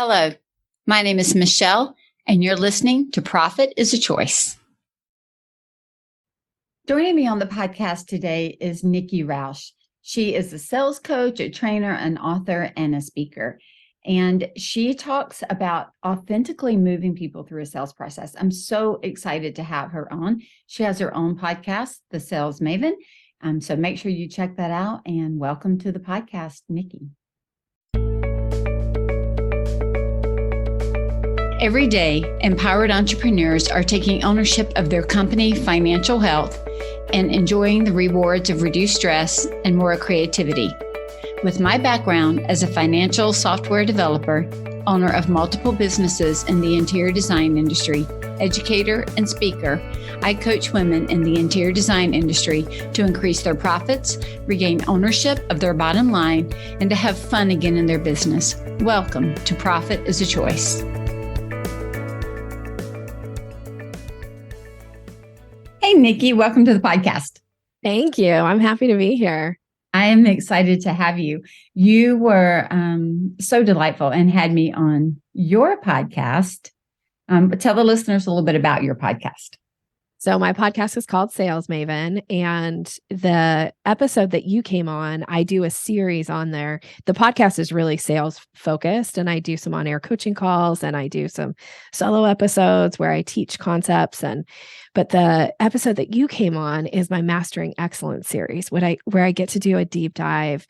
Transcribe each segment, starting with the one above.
Hello, my name is Michele, and you're listening to Profit is a Choice. Joining me on the podcast today is Nikki Rausch. She is a sales coach, a trainer, an author, and a speaker. And she talks about authentically moving people through a sales process. I'm so excited to have her on. She has her own podcast, the Sales Maven. So make sure you check that out, and welcome to the podcast, Nikki. Every day, empowered entrepreneurs are taking ownership of their company financial health and enjoying the rewards of reduced stress and more creativity. With my background as a financial software developer, owner of multiple businesses in the interior design industry, educator, and speaker, I coach women in the interior design industry to increase their profits, regain ownership of their bottom line, and to have fun again in their business. Welcome to Profit is a Choice. Hey, Nikki, welcome to the podcast. Thank you. I'm happy to be here. I am excited to have you. You were so delightful and had me on your podcast. But tell the listeners a little bit about your podcast. So my podcast is called Sales Maven, and the episode that you came on, I do a series on there. The podcast is really sales focused, and I do some on-air coaching calls, and I do some solo episodes where I teach concepts. But the episode that you came on is my Mastering Excellence series, where I get to do a deep dive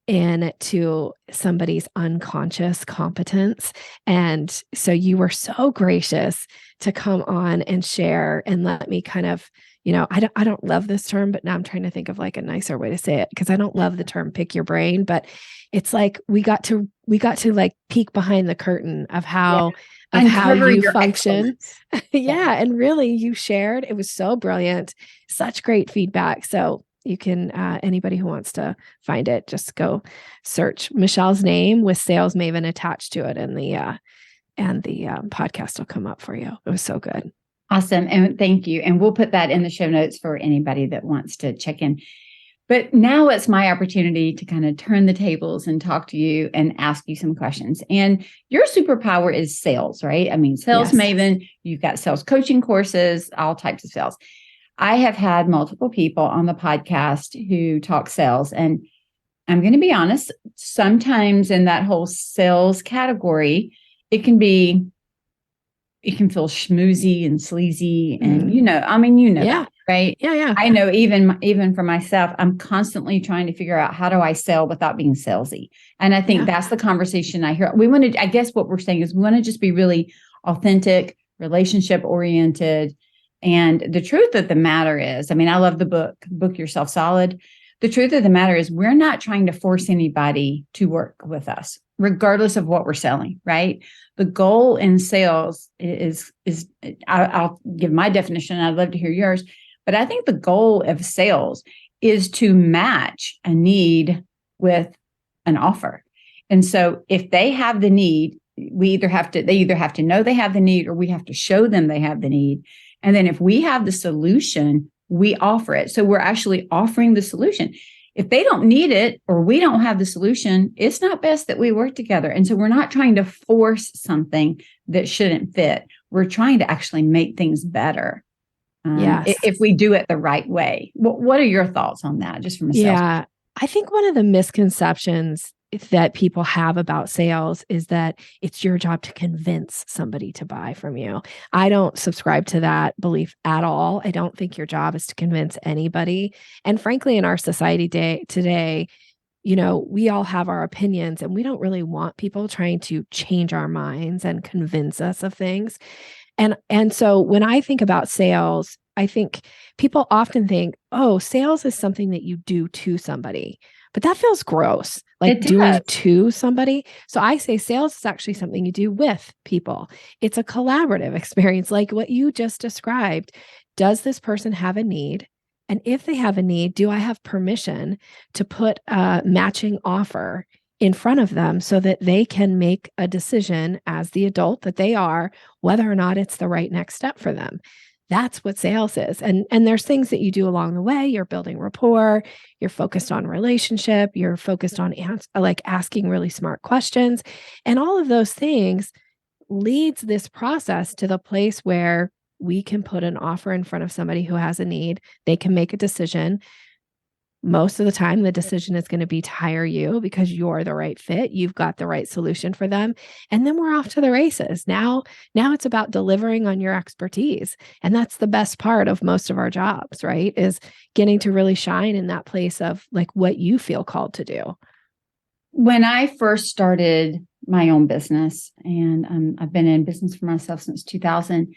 into somebody's unconscious competence. And so you were so gracious to come on and share and let me kind of, I don't love this term, but now I'm trying to think of like a nicer way to say it, because I don't love the term pick your brain, but it's like we got to like peek behind the curtain of how you function. Yeah. And really you shared, it was so brilliant, such great feedback. So you can, anybody who wants to find it, just go search Michele's name with Sales Maven attached to it, and the podcast will come up for you. It was so good. Awesome. And thank you. And we'll put that in the show notes for anybody that wants to check in. But now it's my opportunity to kind of turn the tables and talk to you and ask you some questions. And your superpower is sales, right? I mean, Sales Maven, you've got sales coaching courses, all types of sales. I have had multiple people on the podcast who talk sales, and I'm going to be honest, sometimes in that whole sales category, it can feel schmoozy and sleazy. And, that, right? Yeah. I know even for myself, I'm constantly trying to figure out, how do I sell without being salesy? And I think that's the conversation I hear. I guess what we're saying is we want to just be really authentic, relationship oriented. And the truth of the matter is, I love the book Yourself Solid. The truth of the matter is, we're not trying to force anybody to work with us, regardless of what we're selling, right? The goal in sales is I'll give my definition. I'd love to hear yours, but I think the goal of sales is to match a need with an offer. And so if they have the need, they either have to know they have the need, or we have to show them they have the need. And then if we have the solution, we offer it. So we're actually offering the solution. If they don't need it, or we don't have the solution, it's not best that we work together. And so we're not trying to force something that shouldn't fit. We're trying to actually make things better. If we do it the right way. What are your thoughts on that, just from a sales? Yeah, I think one of the misconceptions that people have about sales is that it's your job to convince somebody to buy from you. I don't subscribe to that belief at all. I don't think your job is to convince anybody. And frankly, in our society today, we all have our opinions, and we don't really want people trying to change our minds and convince us of things. And so when I think about sales, I think people often think, oh, sales is something that you do to somebody. But that feels gross, like doing to somebody. So I say sales is actually something you do with people. It's a collaborative experience, like what you just described. Does this person have a need? And if they have a need, do I have permission to put a matching offer in front of them so that they can make a decision as the adult that they are, whether or not it's the right next step for them? That's what sales is. And there's things that you do along the way. You're building rapport, you're focused on relationship, you're focused on asking really smart questions. And all of those things leads this process to the place where we can put an offer in front of somebody who has a need. They can make a decision. Most of the time, the decision is going to be to hire you because you're the right fit. You've got the right solution for them. And then we're off to the races. Now it's about delivering on your expertise. And that's the best part of most of our jobs, right? Is getting to really shine in that place of like what you feel called to do. When I first started my own business, and I've been in business for myself since 2000,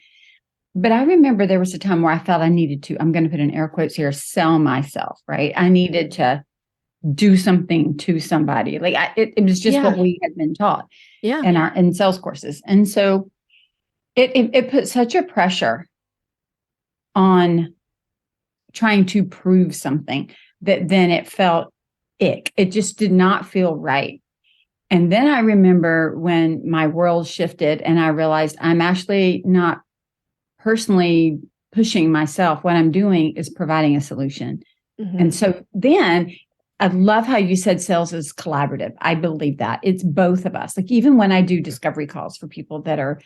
but I remember there was a time where I felt I needed to, I'm going to put in air quotes here, sell myself, right? I needed to do something to somebody. Like it was just what we had been taught in sales courses. And so it put such a pressure on trying to prove something that then it felt ick. It just did not feel right. And then I remember when my world shifted and I realized I'm actually not personally pushing myself. What I'm doing is providing a solution. Mm-hmm. And so then I love how you said sales is collaborative. I believe that it's both of us. Like even when I do discovery calls for people that are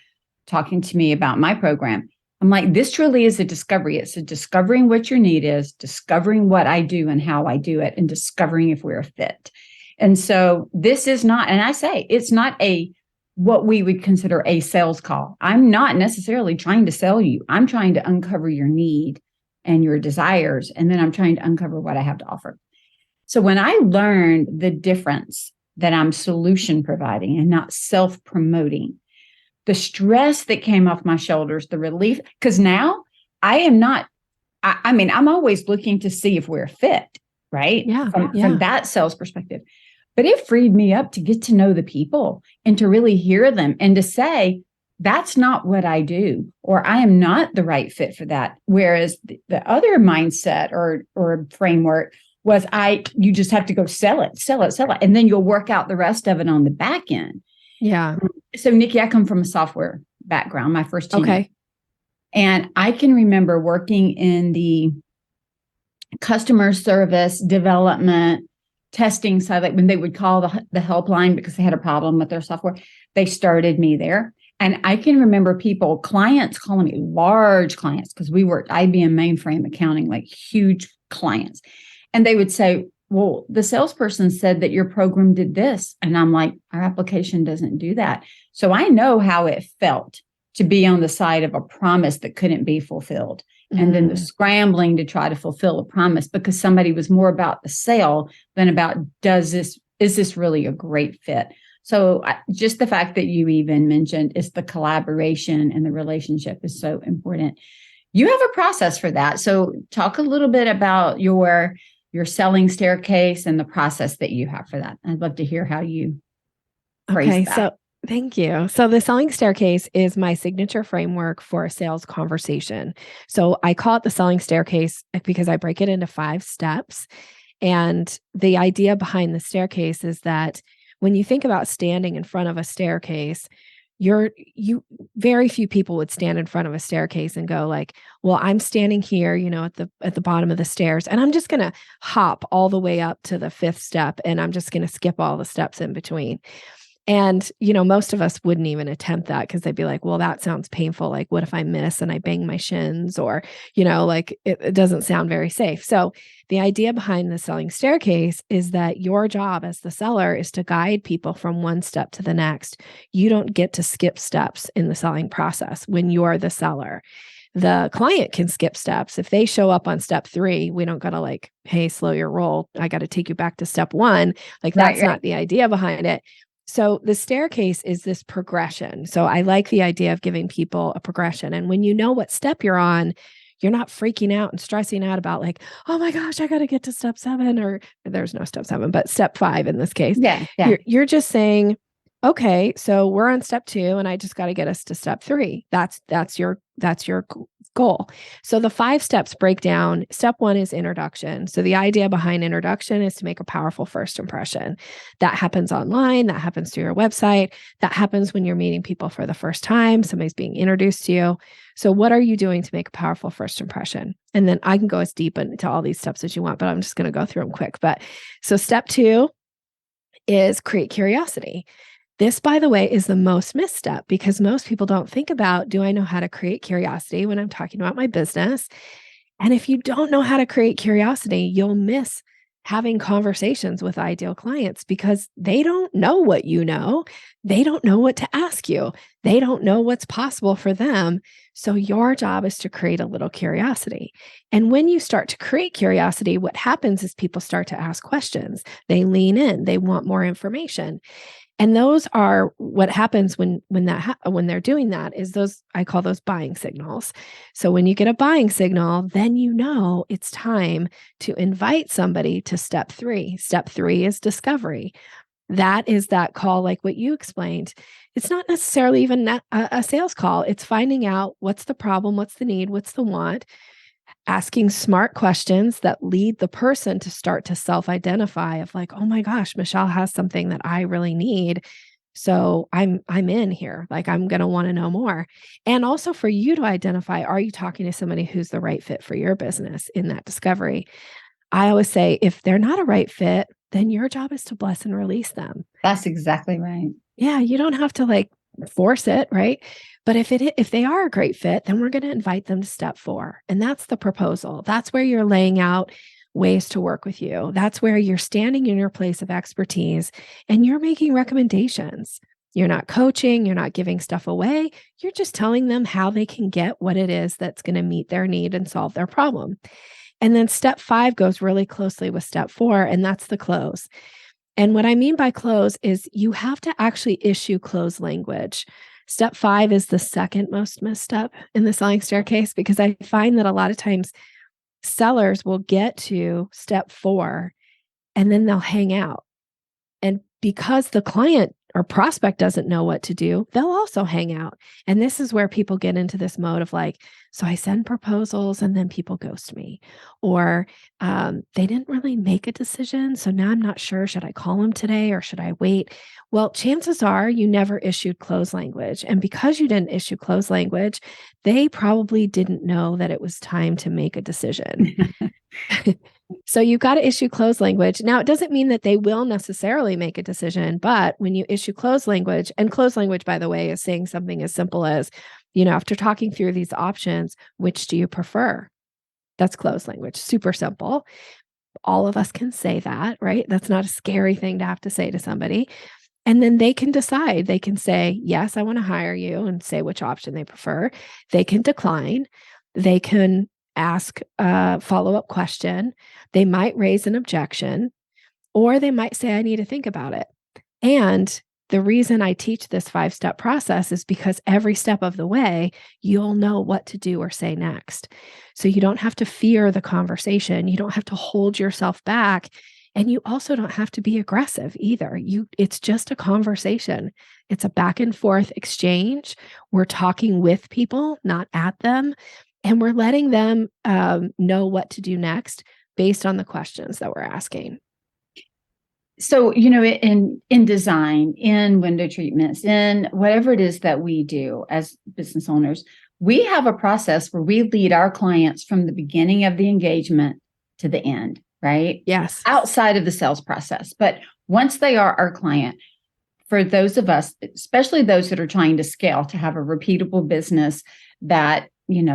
talking to me about my program, I'm like, this truly is a discovery. It's a discovering what your need is, discovering what I do and how I do it, and discovering if we're a fit. And so this is not, and I say it's not what we would consider a sales call. I'm not necessarily trying to sell you. I'm trying to uncover your need and your desires. And then I'm trying to uncover what I have to offer. So when I learned the difference that I'm solution providing and not self-promoting, the stress that came off my shoulders, the relief, because now I am not, I'm always looking to see if we're fit, right? From that sales perspective. But it freed me up to get to know the people and to really hear them and to say, that's not what I do, or I am not the right fit for that. Whereas the other mindset or framework was you just have to go sell it. And then you'll work out the rest of it on the back end. Yeah. So Nikki, I come from a software background, my first 2 years. And I can remember working in the customer service development testing side, like when they would call the helpline because they had a problem with their software, they started me there. And I can remember clients calling me, large clients, because we worked IBM mainframe accounting, like huge clients. And they would say, well, the salesperson said that your program did this. And I'm like, our application doesn't do that. So I know how it felt to be on the side of a promise that couldn't be fulfilled. And then the scrambling to try to fulfill a promise because somebody was more about the sale than about, is this really a great fit? So just the fact that you even mentioned is the collaboration and the relationship is so important. You have a process for that. So talk a little bit about your selling staircase and the process that you have for that. I'd love to hear how you phrase that. So thank you. So the selling staircase is my signature framework for a sales conversation. So I call it the selling staircase because I break it into 5 steps. And the idea behind the staircase is that when you think about standing in front of a staircase, very few people would stand in front of a staircase and go like, well, I'm standing here, at the bottom of the stairs, and I'm just going to hop all the way up to the 5th step, and I'm just going to skip all the steps in between. And, most of us wouldn't even attempt that because they'd be like, well, that sounds painful. Like, what if I miss and I bang my shins? Or, it doesn't sound very safe. So the idea behind the selling staircase is that your job as the seller is to guide people from one step to the next. You don't get to skip steps in the selling process when you're the seller. The client can skip steps. If they show up on step 3, we don't got to like, hey, slow your roll. I got to take you back to step 1. Like that's not the idea behind it. So the staircase is this progression. So I like the idea of giving people a progression. And when you know what step you're on, you're not freaking out and stressing out about like, oh my gosh, I got to get to step 7, or there's no step 7, but step 5 in this case. Yeah. You're just saying, okay, so we're on step 2 and I just got to get us to step 3. That's your goal. So the 5 steps break down. Step 1 is introduction. So the idea behind introduction is to make a powerful first impression. That happens online, that happens through your website, that happens when you're meeting people for the first time, somebody's being introduced to you. So what are you doing to make a powerful first impression? And then I can go as deep into all these steps as you want, but I'm just going to go through them quick. But so step 2 is create curiosity. This, by the way, is the most missed step because most people don't think about, do I know how to create curiosity when I'm talking about my business? And if you don't know how to create curiosity, you'll miss having conversations with ideal clients because they don't know what you know. They don't know what to ask you. They don't know what's possible for them. So your job is to create a little curiosity. And when you start to create curiosity, what happens is people start to ask questions. They lean in. They want more information. And those are what happens when they're doing that is those, I call those buying signals. So when you get a buying signal, then you know it's time to invite somebody to step 3. Step 3 is discovery. That is that call, like what you explained. It's not necessarily even a sales call. It's finding out what's the problem, what's the need, what's the want, asking smart questions that lead the person to start to self-identify of like, oh my gosh, Michele has something that I really need. So I'm in here. Like I'm going to want to know more. And also for you to identify, are you talking to somebody who's the right fit for your business in that discovery? I always say, if they're not a right fit, then your job is to bless and release them. That's exactly right. Yeah. You don't have to like force it, right? But if they are a great fit, then we're going to invite them to step 4. And that's the proposal. That's where you're laying out ways to work with you. That's where you're standing in your place of expertise and you're making recommendations. You're not coaching, you're not giving stuff away. You're just telling them how they can get what it is that's going to meet their need and solve their problem. And then step 5 goes really closely with step 4, and that's the close. And what I mean by close is you have to actually issue close language. Step 5 is the second most missed step in the selling staircase because I find that a lot of times sellers will get to step 4 and then they'll hang out. And because the client or prospect doesn't know what to do, they'll also hang out. And this is where people get into this mode of like, so I send proposals and then people ghost me, or they didn't really make a decision. So now I'm not sure, should I call them today or should I wait? Well, chances are you never issued close language. And because you didn't issue close language, they probably didn't know that it was time to make a decision. So you've got to issue close language. Now, it doesn't mean that they will necessarily make a decision, but when you issue close language, and close language, by the way, is saying something as simple as, after talking through these options, which do you prefer? That's close language. Super simple. All of us can say that, right? That's not a scary thing to have to say to somebody. And then they can decide. They can say, yes, I want to hire you, and say which option they prefer. They can decline. They can ask a follow-up question. They might raise an objection, or they might say, I need to think about it. And the reason I teach this 5-step process is because every step of the way, you'll know what to do or say next. So you don't have to fear the conversation. You don't have to hold yourself back. And you also don't have to be aggressive either. It's just a conversation. It's a back and forth exchange. We're talking with people, not at them. And we're letting them know what to do next based on the questions that we're asking. So, in design, in window treatments, in whatever it is that we do as business owners, we have a process where we lead our clients from the beginning of the engagement to the end, right? Yes. Outside of the sales process. But once they are our client, for those of us, especially those that are trying to scale, to have a repeatable business that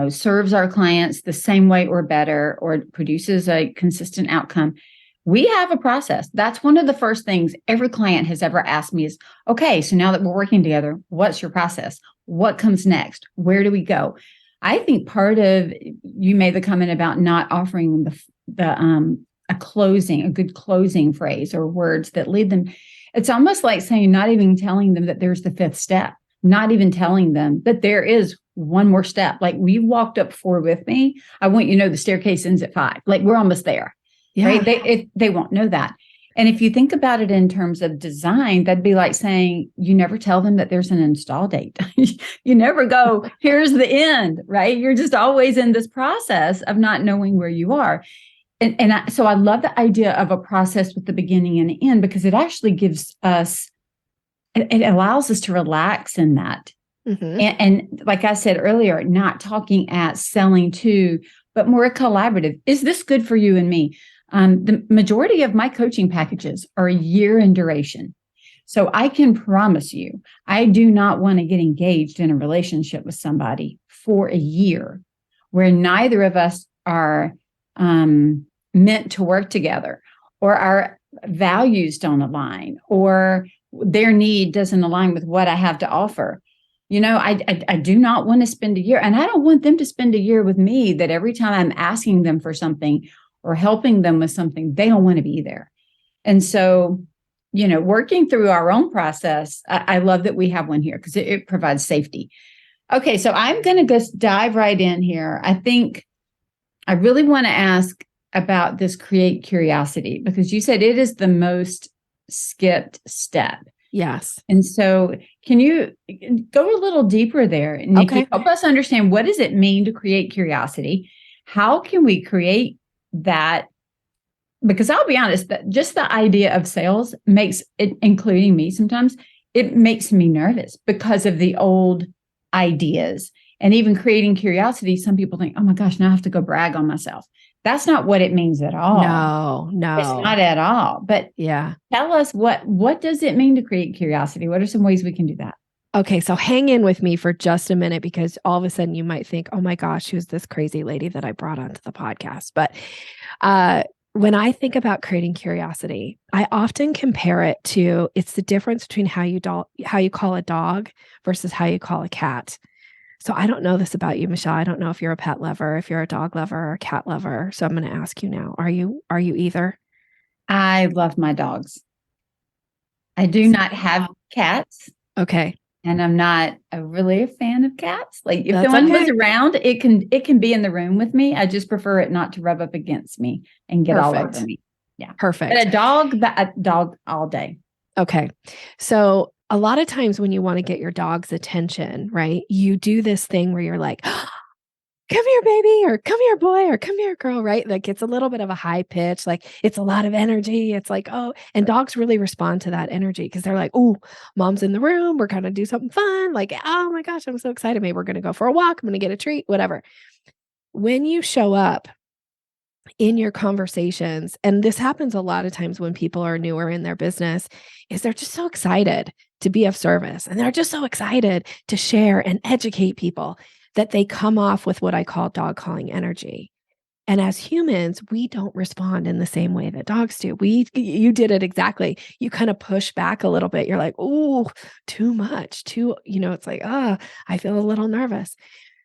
serves our clients the same way or better, or produces a consistent outcome, we have a process. That's one of the first things every client has ever asked me is, okay, so now that we're working together, what's your process? What comes next? Where do we go? I think part of, you made the comment about not offering a good closing phrase or words that lead them. It's almost like saying, not even telling them that there's the 5th step, not even telling them that there is one more step. Like, we've walked up 4 with me. I want you to know the staircase ends at 5. Like, we're almost there. Yeah. Right? They won't know that. And if you think about it in terms of design, that'd be like saying you never tell them that there's an install date. You never go, here's the end, right? You're just always in this process of not knowing where you are. So I love the idea of a process with the beginning and end, because it actually gives us, it allows us to relax in that. And like I said earlier, not talking at, selling to, but more collaborative. Is this good for you and me? The majority of my coaching packages are a year in duration. So I can promise you, I do not want to get engaged in a relationship with somebody for a year where neither of us are meant to work together, or our values don't align, or their need doesn't align with what I have to offer. I do not want to spend a year, and I don't want them to spend a year with me that every time I'm asking them for something or helping them with something, they don't want to be there. And so, working through our own process, I love that we have one here because it provides safety. Okay, so I'm going to just dive right in here. I think I really want to ask about this create curiosity, because you said it is the most skipped step. Yes. And so can you go a little deeper there, Nikki? Okay. Help us understand, what does it mean to create curiosity? How can we create that? Because I'll be honest, that just the idea of sales makes it, including me sometimes, it makes me nervous because of the old ideas. And even creating curiosity, some people think, oh my gosh, now I have to go brag on myself. That's not what it means at all. No. It's not at all. But yeah. Tell us, what does it mean to create curiosity? What are some ways we can do that? Okay, so hang in with me for just a minute, because all of a sudden you might think, oh my gosh, who's this crazy lady that I brought onto the podcast? But when I think about creating curiosity, I often compare it to, it's the difference between how you call a dog versus how you call a cat. So I don't know this about you, Michele. I don't know if you're a pet lover, if you're a dog lover or a cat lover. So I'm going to ask you now, are you either? I love my dogs. I do not have cats. Okay. And I'm not really a fan of cats. Like if That's the one okay. was around, it can be in the room with me. I just prefer it not to rub up against me and get all over me. Yeah. Perfect. But a dog all day. Okay. So a lot of times when you want to get your dog's attention, right, you do this thing where you're like, oh, come here, baby, or come here, boy, or come here, girl, right? Like it's a little bit of a high pitch, like it's a lot of energy. It's like, oh, and dogs really respond to that energy because they're like, oh, mom's in the room. We're going to do something fun. Like, oh my gosh, I'm so excited. Maybe we're going to go for a walk. I'm going to get a treat, whatever. When you show up in your conversations, and this happens a lot of times when people are newer in their business, is they're just so excited to be of service. And they're just so excited to share and educate people that they come off with what I call dog calling energy. And as humans, we don't respond in the same way that dogs do. You did it exactly. You kind of push back a little bit. You're like, oh, too much, it's like, I feel a little nervous.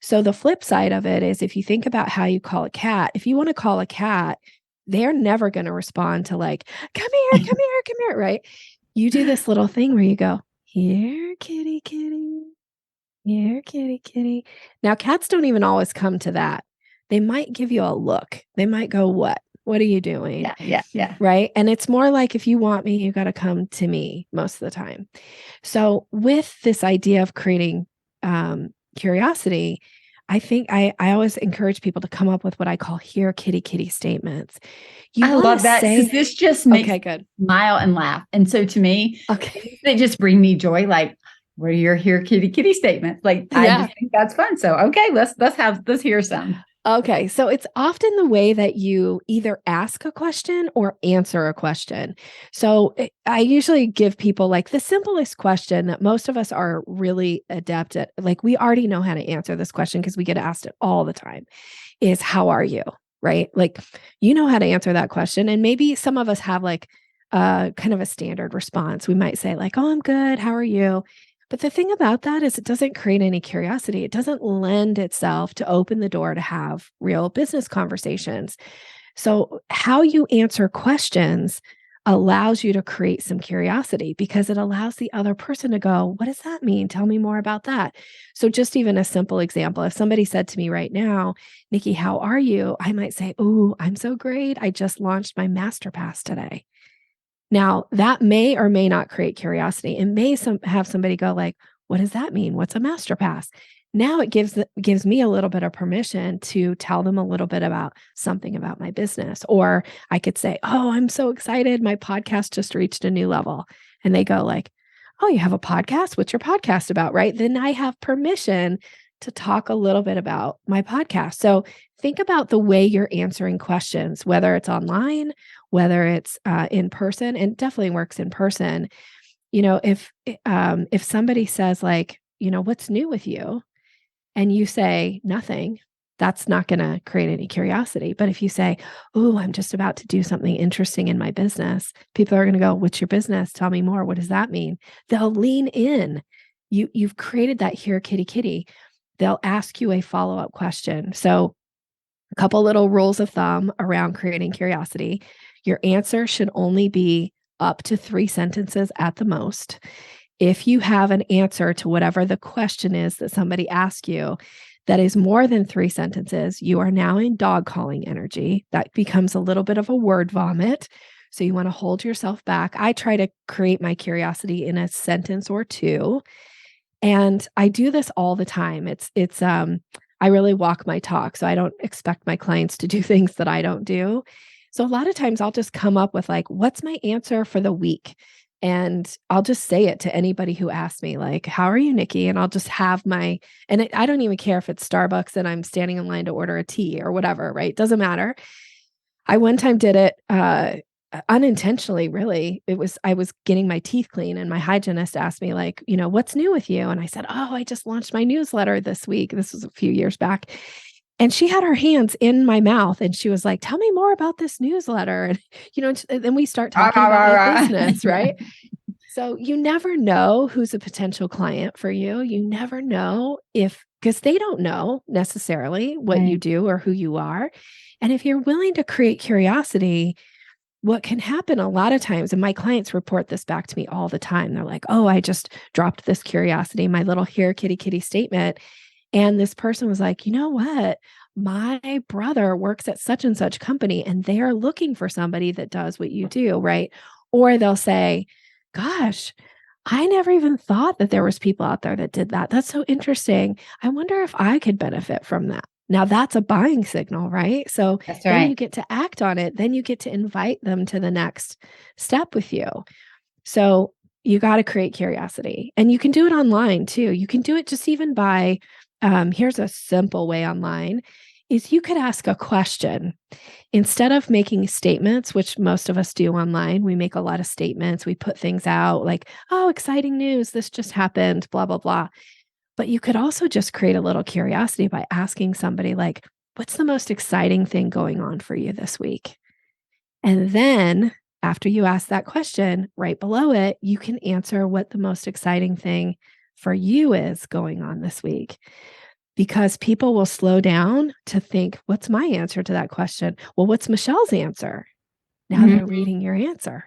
So the flip side of it is, if you think about how you call a cat, if you want to call a cat, they're never going to respond to like, come here, come here, come here, right? You do this little thing where you go, here, kitty, kitty, here, kitty, kitty. Now, cats don't even always come to that. They might give you a look. They might go, what? What are you doing? Yeah. Right. And it's more like, if you want me, you got to come to me most of the time. So with this idea of creating curiosity, I think I always encourage people to come up with what I call here, kitty, kitty statements. I love that. This just makes me smile and laugh. And so to me, they just bring me joy. Like, what are your here, kitty, kitty statements? Like, I just think that's fun. So, okay, let's hear some. Okay. So it's often the way that you either ask a question or answer a question. So I usually give people like the simplest question that most of us are really adept at. Like, we already know how to answer this question because we get asked it all the time, is how are you? Right? Like, you know how to answer that question. And maybe some of us have like kind of a standard response. We might say like, oh, I'm good. How are you? But the thing about that is it doesn't create any curiosity. It doesn't lend itself to open the door to have real business conversations. So how you answer questions allows you to create some curiosity, because it allows the other person to go, what does that mean? Tell me more about that. So just even a simple example, if somebody said to me right now, Nikki, how are you? I might say, oh, I'm so great. I just launched my master pass today. Now, that may or may not create curiosity. It may have somebody go like, what does that mean? What's a master pass? Now it gives me a little bit of permission to tell them a little bit about something about my business. Or I could say, oh, I'm so excited. My podcast just reached a new level. And they go like, oh, you have a podcast? What's your podcast about? Right. Then I have permission to talk a little bit about my podcast. So think about the way you're answering questions, whether it's online, whether it's in person, and definitely works in person. If somebody says like, what's new with you? And you say nothing, that's not going to create any curiosity. But if you say, oh, I'm just about to do something interesting in my business, people are going to go, what's your business? Tell me more. What does that mean? They'll lean in. You've created that here, kitty, kitty. They'll ask you a follow-up question. So a couple little rules of thumb around creating curiosity. Your answer should only be up to 3 sentences at the most. If you have an answer to whatever the question is that somebody asks you that is more than 3 sentences, you are now in dog calling energy. That becomes a little bit of a word vomit. So you want to hold yourself back. I try to create my curiosity in a sentence or 2. And I do this all the time. I really walk my talk. So I don't expect my clients to do things that I don't do. So a lot of times I'll just come up with like, what's my answer for the week? And I'll just say it to anybody who asks me, like, how are you, Nikki? And I'll just have I don't even care if it's Starbucks and I'm standing in line to order a tea or whatever, right? Doesn't matter. I one time did it unintentionally, really. I was getting my teeth clean and my hygienist asked me like, what's new with you? And I said, oh, I just launched my newsletter this week. This was a few years back. And she had her hands in my mouth and she was like, tell me more about this newsletter. And, then we start talking about my business, right? So you never know who's a potential client for you. You never know because they don't know necessarily what you do or who you are. And if you're willing to create curiosity, what can happen a lot of times, and my clients report this back to me all the time. They're like, oh, I just dropped this curiosity, my little here, kitty, kitty statement. And this person was like, you know what? My brother works at such and such company and they are looking for somebody that does what you do, right? Or they'll say, gosh, I never even thought that there was people out there that did that. That's so interesting. I wonder if I could benefit from that. Now that's a buying signal, right? So then you get to act on it. Then you get to invite them to the next step with you. So you got to create curiosity, and you can do it online too. You can do it just even by, here's a simple way online is you could ask a question instead of making statements, which most of us do online. We make a lot of statements. We put things out like, oh, exciting news. This just happened, blah, blah, blah. But you could also just create a little curiosity by asking somebody like, what's the most exciting thing going on for you this week? And then after you ask that question, right below it, you can answer what the most exciting thing for you is going on this week. Because people will slow down to think, what's my answer to that question? Well, what's Michelle's answer? Now they're reading your answer.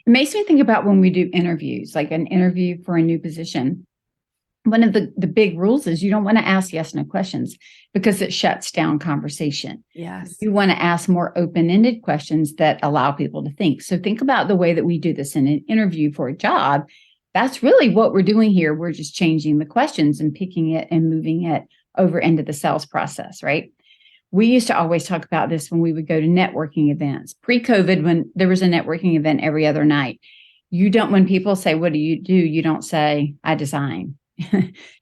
It makes me think about when we do interviews, like an interview for a new position. One of the big rules is you don't want to ask yes, no questions because it shuts down conversation. Yes. You want to ask more open-ended questions that allow people to think. So think about the way that we do this in an interview for a job. That's really what we're doing here. We're just changing the questions and picking it and moving it over into the sales process, right? We used to always talk about this when we would go to networking events. Pre-COVID, when there was a networking event every other night, when people say, what do? You don't say, I design.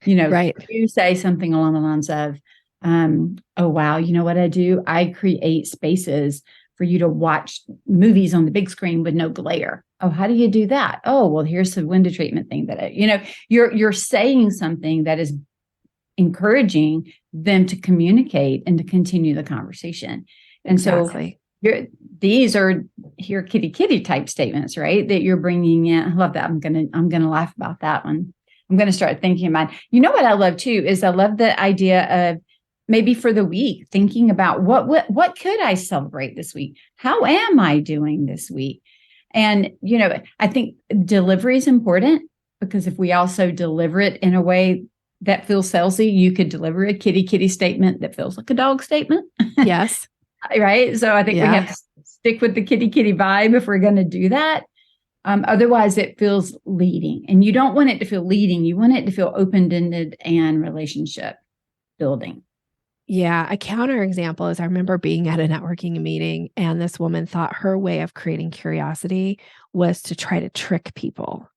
Right. You say something along the lines of, oh, wow, you know what I do? I create spaces for you to watch movies on the big screen with no glare. Oh, how do you do that? Oh, well, here's the window treatment thing you're saying something that is encouraging them to communicate and to continue the conversation. And exactly. So these are here kitty kitty type statements, right? That you're bringing in. I love that. I'm gonna laugh about that one. I'm going to start thinking about, what I love too, is I love the idea of maybe for the week, thinking about what could I celebrate this week? How am I doing this week? And, I think delivery is important because if we also deliver it in a way that feels salesy, you could deliver a kitty kitty statement that feels like a dog statement. Yes. Right. So I think we have stick with the kitty vibe if we're going to do that. Otherwise, it feels leading, and you don't want it to feel leading. You want it to feel open-ended and relationship building. Yeah. A counterexample is I remember being at a networking meeting, and this woman thought her way of creating curiosity was to try to trick people.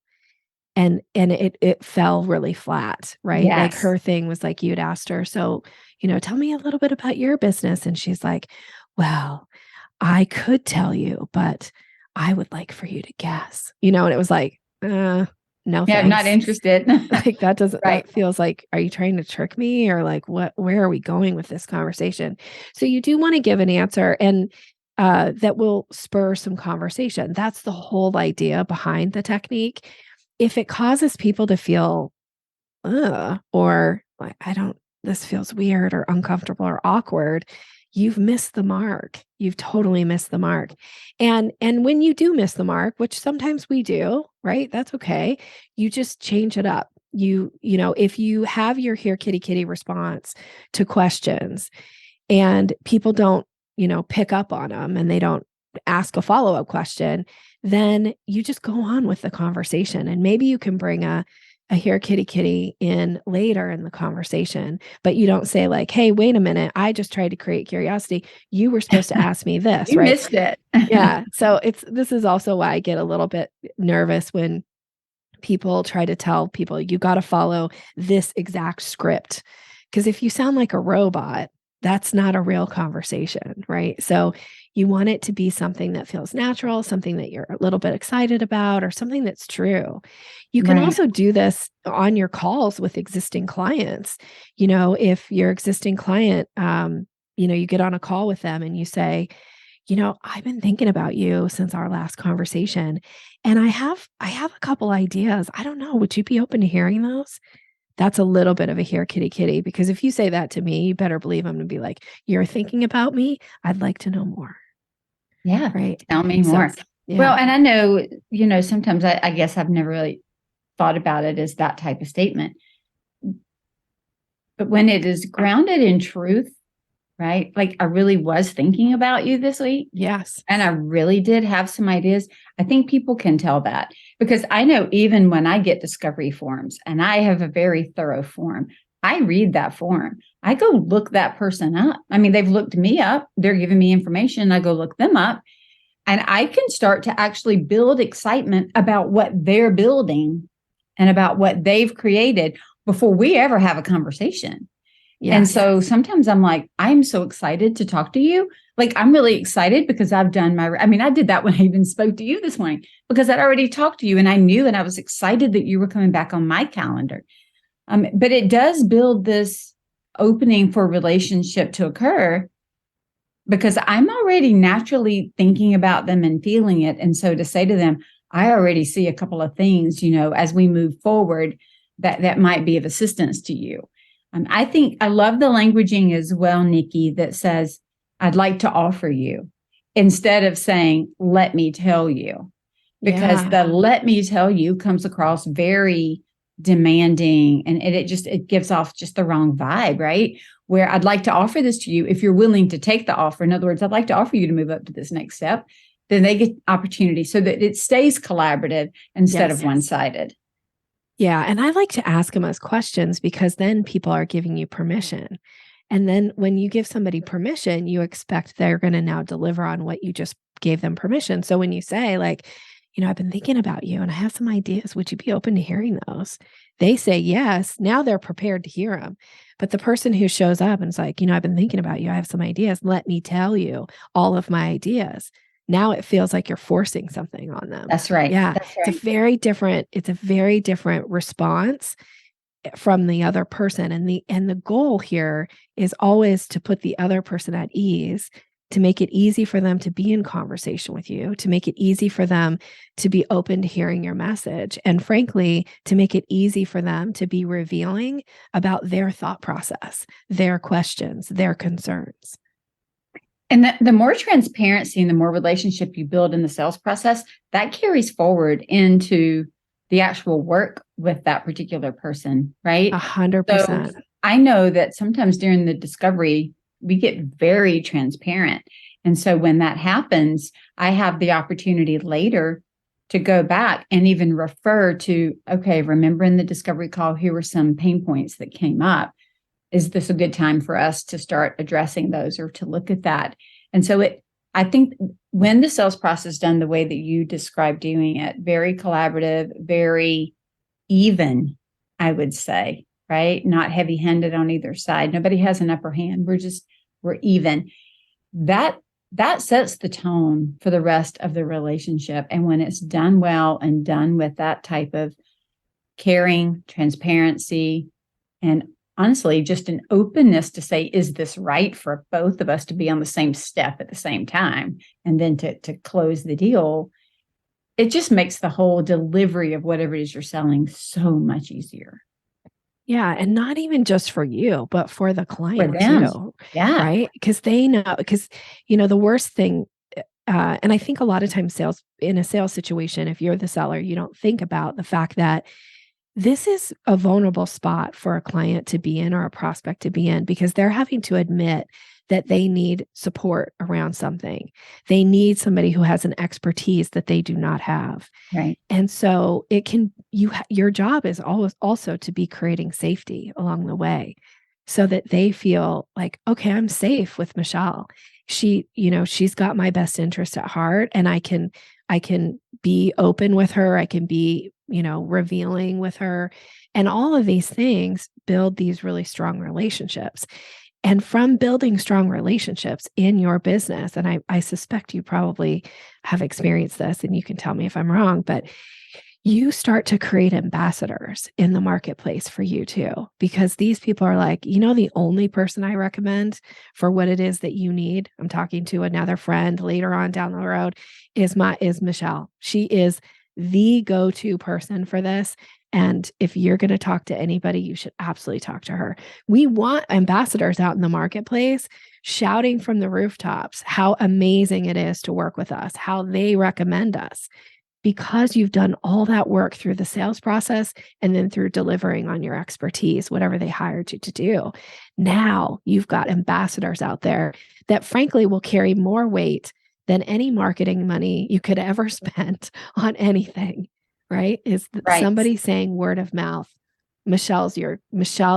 And it fell really flat, right? Yes. Like her thing was like, you'd asked her, so, tell me a little bit about your business. And she's like, well, I could tell you, but I would like for you to guess, and it was like, no, Yeah, thanks. I'm not interested. Like that doesn't, Right. that feels like, are you trying to trick me, or like, where are we going with this conversation? So you do want to give an answer, and that will spur some conversation. That's the whole idea behind the technique. If it causes people to feel, or like, this feels weird or uncomfortable or awkward, you've missed the mark. You've totally missed the mark. And when you do miss the mark, which sometimes we do, right? That's okay. You just change it up. If you have your here kitty response to questions and people don't, pick up on them, and they don't ask a follow-up question, then you just go on with the conversation. And maybe you can bring a here kitty in later in the conversation, but you don't say like, hey, wait a minute, I just tried to create curiosity. You were supposed to ask me this, You right? missed it. Yeah. So this is also why I get a little bit nervous when people try to tell people you got to follow this exact script. Because if you sound like a robot, that's not a real conversation, right? So you want it to be something that feels natural, something that you're a little bit excited about, or something that's true. You can Right. also do this on your calls with existing clients. If your existing client, you get on a call with them and you say, I've been thinking about you since our last conversation, and I have a couple ideas. I don't know. Would you be open to hearing those? That's a little bit of a here kitty, because if you say that to me, you better believe I'm going to be like, you're thinking about me. I'd like to know more. Yeah. Right. Tell me more. Yeah. Well, and I know, sometimes I guess I've never really thought about it as that type of statement. But when it is grounded in truth, right? Like I really was thinking about you this week. Yes. And I really did have some ideas. I think people can tell that, because I know even when I get discovery forms, and I have a very thorough form, I read that form. I go look that person up. I mean, they've looked me up. They're giving me information. I go look them up, and I can start to actually build excitement about what they're building and about what they've created before we ever have a conversation. Yes. And so sometimes I'm like, I'm so excited to talk to you. Like, I'm really excited because I've done I did that when I even spoke to you this morning, because I'd already talked to you and I knew, and I was excited that you were coming back on my calendar. But it does build this opening for relationship to occur, because I'm already naturally thinking about them and feeling it. And so to say to them, I already see a couple of things, as we move forward, that might be of assistance to you. I think I love the languaging as well, Nikki, that says, I'd like to offer you, instead of saying, let me tell you, because the let me tell you comes across very demanding, and it gives off just the wrong vibe, right? Where I'd like to offer this to you if you're willing to take the offer. In other words, I'd like to offer you to move up to this next step. Then they get opportunity, so that it stays collaborative instead of one-sided. Yeah. And I like to ask them as questions, because then people are giving you permission. And then when you give somebody permission, you expect they're going to now deliver on what you just gave them permission. So when you say like, I've been thinking about you and I have some ideas, would you be open to hearing those? They say yes. Now they're prepared to hear them. But the person who shows up and is like, I've been thinking about you, I have some ideas, let me tell you all of my ideas. Now it feels like you're forcing something on them. That's right. Yeah. That's right. It's a very different response from the other person. And the goal here is always to put the other person at ease, to make it easy for them to be in conversation with you, to make it easy for them to be open to hearing your message. And frankly, to make it easy for them to be revealing about their thought process, their questions, their concerns. And the more transparency and the more relationship you build in the sales process, that carries forward into the actual work with that particular person, right? 100%. So I know that sometimes during the discovery, we get very transparent. And so when that happens, I have the opportunity later to go back and even refer to, okay, remember in the discovery call, here were some pain points that came up. Is this a good time for us to start addressing those or to look at that? And so I think when the sales process is done the way that you described doing it, very collaborative, very even, I would say, right? Not heavy-handed on either side. Nobody has an upper hand. We're even. That sets the tone for the rest of the relationship. And when it's done well and done with that type of caring, transparency, and honestly, just an openness to say, is this right for both of us to be on the same step at the same time? And then to close the deal, it just makes the whole delivery of whatever it is you're selling so much easier. Yeah. And not even just for you, but for the client too. Yeah. Right. Because they know, because, the worst thing, and I think a lot of times in a sales situation, if you're the seller, you don't think about the fact that this is a vulnerable spot for a client to be in or a prospect to be in, because they're having to admit that they need support around something. They need somebody who has an expertise that they do not have. Right. And so your job is always also to be creating safety along the way so that they feel like, okay, I'm safe with Michele. She's got my best interest at heart, and I can be open with her. I can be, revealing with her, and all of these things build these really strong relationships. And from building strong relationships in your business, and I suspect you probably have experienced this, and you can tell me if I'm wrong, but you start to create ambassadors in the marketplace for you too, because these people are like, the only person I recommend for what it is that you need, I'm talking to another friend later on down the road, is Michele. She is the go-to person for this. And if you're going to talk to anybody, you should absolutely talk to her. We want ambassadors out in the marketplace shouting from the rooftops how amazing it is to work with us, how they recommend us, because you've done all that work through the sales process and then through delivering on your expertise, whatever they hired you to do. Now you've got ambassadors out there that frankly will carry more weight than any marketing money you could ever spend on anything, right? Right. Somebody saying word of mouth, Michele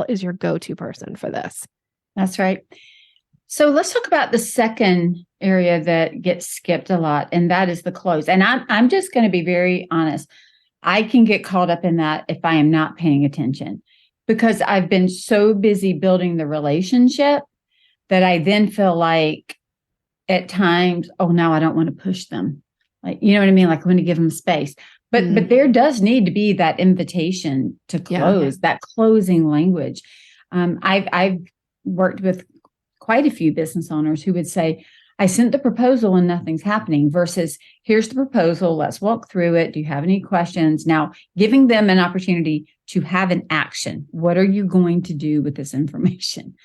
is your go-to person for this. That's right. So let's talk about the second area that gets skipped a lot, and that is the close. And I'm just going to be very honest. I can get caught up in that if I am not paying attention, because I've been so busy building the relationship that I then feel like at times, oh, now I don't want to push them. Like, you know what I mean? Like I want to give them space. But there does need to be that invitation to close, that closing language. I've worked with quite a few business owners who would say, I sent the proposal and nothing's happening, versus here's the proposal. Let's walk through it. Do you have any questions? Now, giving them an opportunity to have an action. What are you going to do with this information?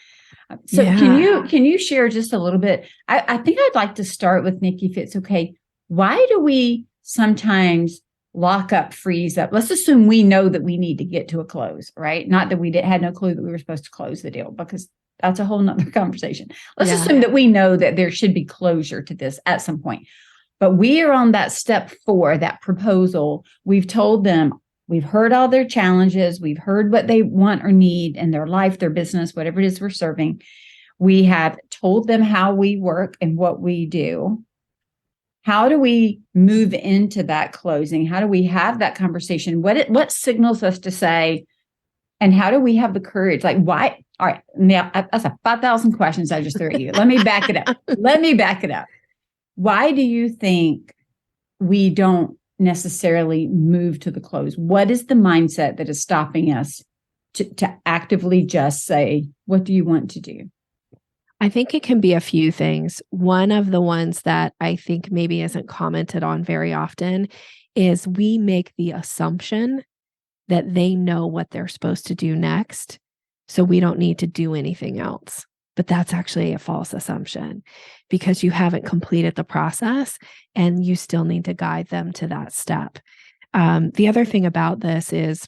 So can you share just a little bit? I think I'd like to start with Nikki, if it's okay. Why do we sometimes lock up, freeze up? Let's assume we know that we need to get to a close, right? Not that we had no clue that we were supposed to close the deal, because that's a whole nother conversation. Let's assume that we know that there should be closure to this at some point. But we are on that step 4, that proposal. We've told them, we've heard all their challenges. We've heard what they want or need in their life, their business, whatever it is we're serving. We have told them how we work and what we do. How do we move into that closing? How do we have that conversation? What signals us to say, and how do we have the courage? Like, why? All right, now that's 5,000 questions I just threw at you. Let me back it up. Why do you think we don't necessarily move to the close? What is the mindset that is stopping us to actively just say, what do you want to do? I think it can be a few things. One of the ones that I think maybe isn't commented on very often is we make the assumption that they know what they're supposed to do next, so we don't need to do anything else. But that's actually a false assumption, because you haven't completed the process and you still need to guide them to that step. The other thing about this is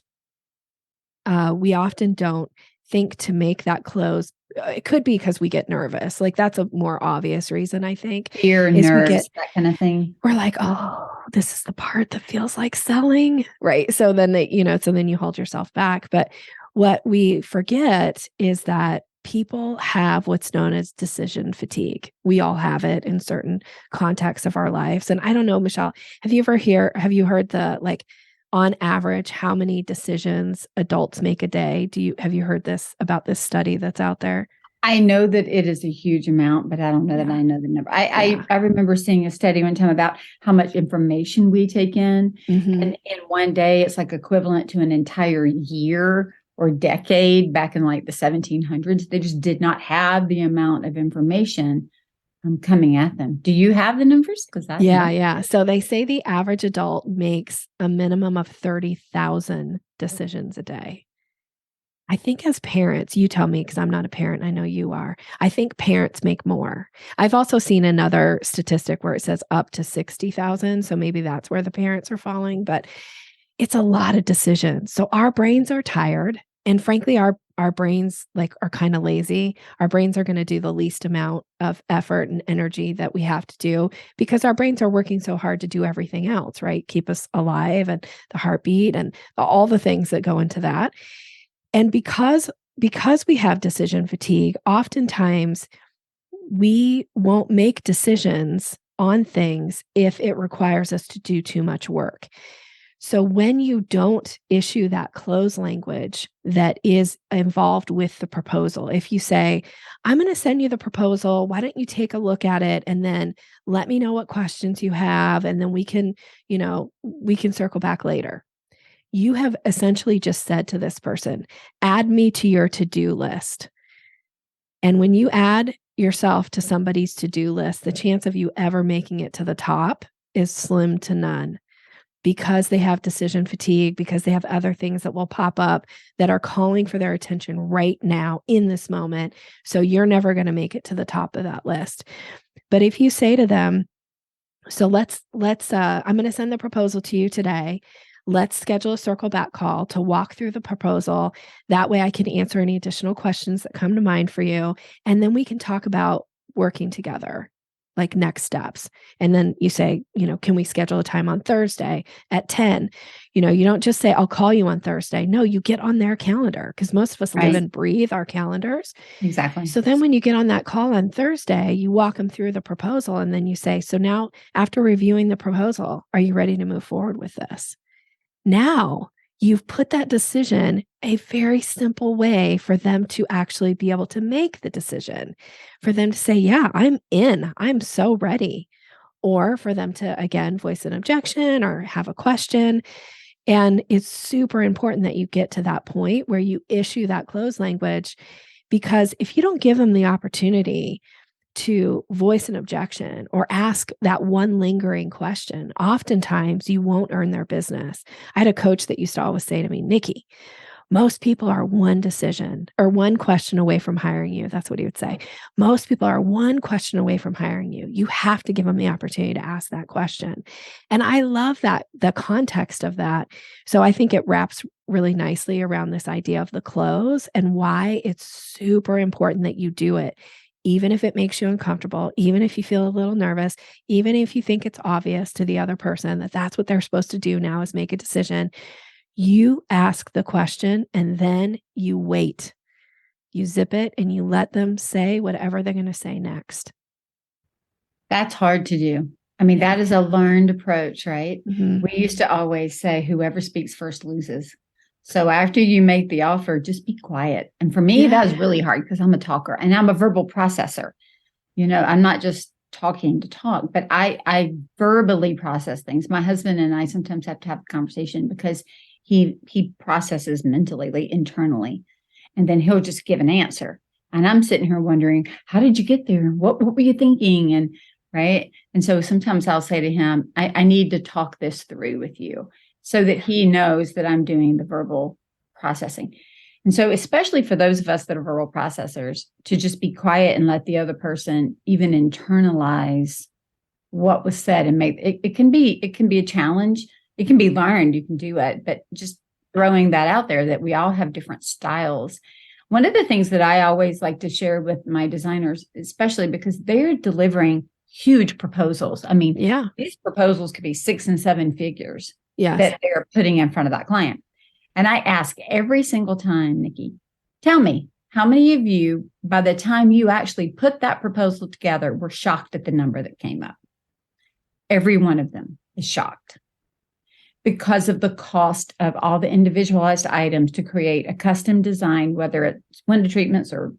we often don't think to make that close it could be because we get nervous. Like that's a more obvious reason, I think. Fear, is nerves, that kind of thing. We're like, oh, this is the part that feels like selling, right? So then so then you hold yourself back. But what we forget is that people have what's known as decision fatigue. We all have it in certain contexts of our lives. And I don't know, Michele, have you heard the, like, on average, how many decisions adults make a day? Have you heard about this study that's out there? I know that it is a huge amount, but I don't know that I know the number. I remember seeing a study one time about how much information we take in. Mm-hmm. And in one day, it's like equivalent to an entire year or decade back in like the 1700s. They just did not have the amount of information coming at them. Do you have the numbers? Yeah. So they say the average adult makes a minimum of 30,000 decisions a day. I think as parents, you tell me because I'm not a parent, I know you are. I think parents make more. I've also seen another statistic where it says up to 60,000. So maybe that's where the parents are falling, but it's a lot of decisions. So our brains are tired. And frankly, our brains are kind of lazy. Our brains are going to do the least amount of effort and energy that we have to do because our brains are working so hard to do everything else, right? Keep us alive and the heartbeat and all the things that go into that. And because we have decision fatigue, oftentimes we won't make decisions on things if it requires us to do too much work. So when you don't issue that close language that is involved with the proposal, if you say, I'm going to send you the proposal, why don't you take a look at it and then let me know what questions you have, and then we can circle back later. You have essentially just said to this person, add me to your to-do list. And when you add yourself to somebody's to-do list, the chance of you ever making it to the top is slim to none because they have decision fatigue, because they have other things that will pop up that are calling for their attention right now in this moment. So you're never going to make it to the top of that list. But if you say to them, so I'm going to send the proposal to you today. Let's schedule a circle back call to walk through the proposal. That way I can answer any additional questions that come to mind for you. And then we can talk about working together, like next steps. And then you say, can we schedule a time on Thursday at 10? You don't just say, I'll call you on Thursday. No, you get on their calendar because most of us live and breathe our calendars. Exactly. So then when you get on that call on Thursday, you walk them through the proposal and then you say, so now after reviewing the proposal, are you ready to move forward with this? Now you've put that decision a very simple way for them to actually be able to make the decision, for them to say, yeah, I'm in, I'm so ready. Or for them to, again, voice an objection or have a question. And it's super important that you get to that point where you issue that close language, because if you don't give them the opportunity to voice an objection or ask that one lingering question, oftentimes you won't earn their business. I had a coach that used to always say to me, Nikki, most people are one decision or one question away from hiring you. That's what he would say. Most people are one question away from hiring you. You have to give them the opportunity to ask that question. And I love that, the context of that. So I think it wraps really nicely around this idea of the close and why it's super important that you do it. Even if it makes you uncomfortable, even if you feel a little nervous, even if you think it's obvious to the other person that that's what they're supposed to do now is make a decision, you ask the question and then you wait. You zip it and you let them say whatever they're going to say next. That's hard to do. I mean, that is a learned approach, right? Mm-hmm. We used to always say, whoever speaks first loses. So after you make the offer, just be quiet. And for me, that was really hard because I'm a talker and I'm a verbal processor. I'm not just talking to talk, but I verbally process things. My husband and I sometimes have to have a conversation because he processes mentally, like internally, and then he'll just give an answer. And I'm sitting here wondering, how did you get there? What were you thinking? And right. And so sometimes I'll say to him, I need to talk this through with you, so that he knows that I'm doing the verbal processing. And so, especially for those of us that are verbal processors, to just be quiet and let the other person even internalize what was said and make it can be a challenge. It can be learned. You can do it, but just throwing that out there that we all have different styles One of the things that I always like to share with my designers, especially because they're delivering huge proposals. I mean, these proposals could be 6 and 7 figures that they're putting in front of that client. And I ask every single time, Nikki, tell me, how many of you, by the time you actually put that proposal together, were shocked at the number that came up? Every one of them is shocked because of the cost of all the individualized items to create a custom design, whether it's window treatments or,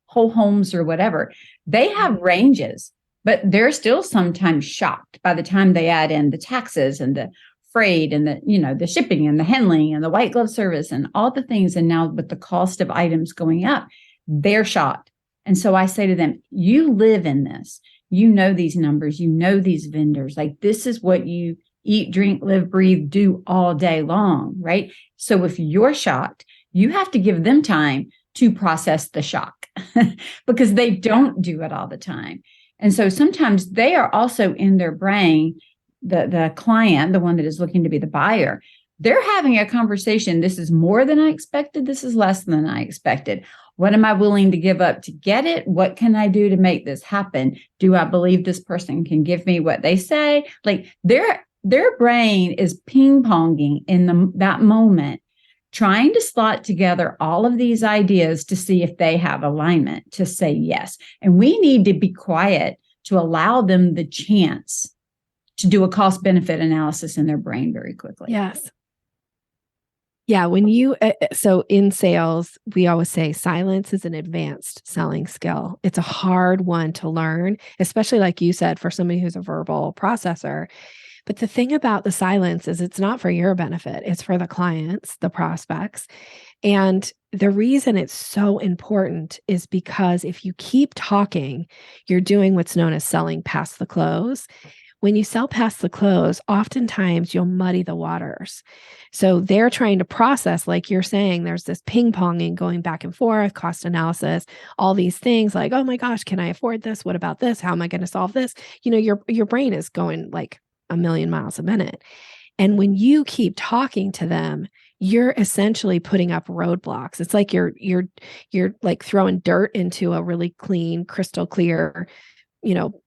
whole homes or whatever. They have ranges, but they're still sometimes shocked by the time they add in the taxes and the freight and the shipping and the handling and the white glove service and all the things. And now with the cost of items going up, they're shocked. And so I say to them, you live in this, these numbers, these vendors, like this is what you eat, drink, live, breathe, do all day long, right? So if you're shocked, you have to give them time to process the shock because they don't do it all the time. And so sometimes they are also in their brain, the client, the one that is looking to be the buyer, they're having a conversation. This is more than I expected. This is less than I expected. What am I willing to give up to get it? What can I do to make this happen? Do I believe this person can give me what they say? Like their brain is ping-ponging in that moment, trying to slot together all of these ideas to see if they have alignment to say yes. And we need to be quiet to allow them the chance to do a cost-benefit analysis in their brain very quickly. Yes. Yeah. When so in sales, we always say silence is an advanced selling skill. It's a hard one to learn, especially like you said, for somebody who's a verbal processor. But the thing about the silence is it's not for your benefit. It's for the clients, the prospects. And the reason it's so important is because if you keep talking, you're doing what's known as selling past the close. When you sell past the close, oftentimes you'll muddy the waters. So they're trying to process, like you're saying, there's this ping-ponging going back and forth, cost analysis, all these things like, oh my gosh, can I afford this? What about this? How am I going to solve this? Your brain is going like a million miles a minute. And when you keep talking to them, you're essentially putting up roadblocks. It's like you're like throwing dirt into a really clean, crystal clear,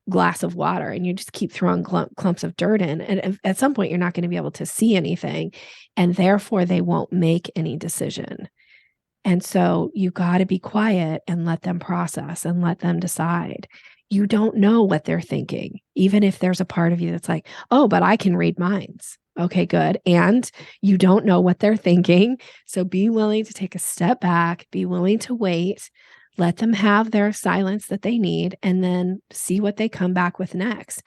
glass of water, and you just keep throwing clumps of dirt in. And at some point, you're not going to be able to see anything, and therefore they won't make any decision. And so you got to be quiet and let them process and let them decide. You don't know what they're thinking, even if there's a part of you that's like, oh, but I can read minds. Okay, good. And you don't know what they're thinking. So be willing to take a step back, be willing to wait, let them have their silence that they need, and then see what they come back with next.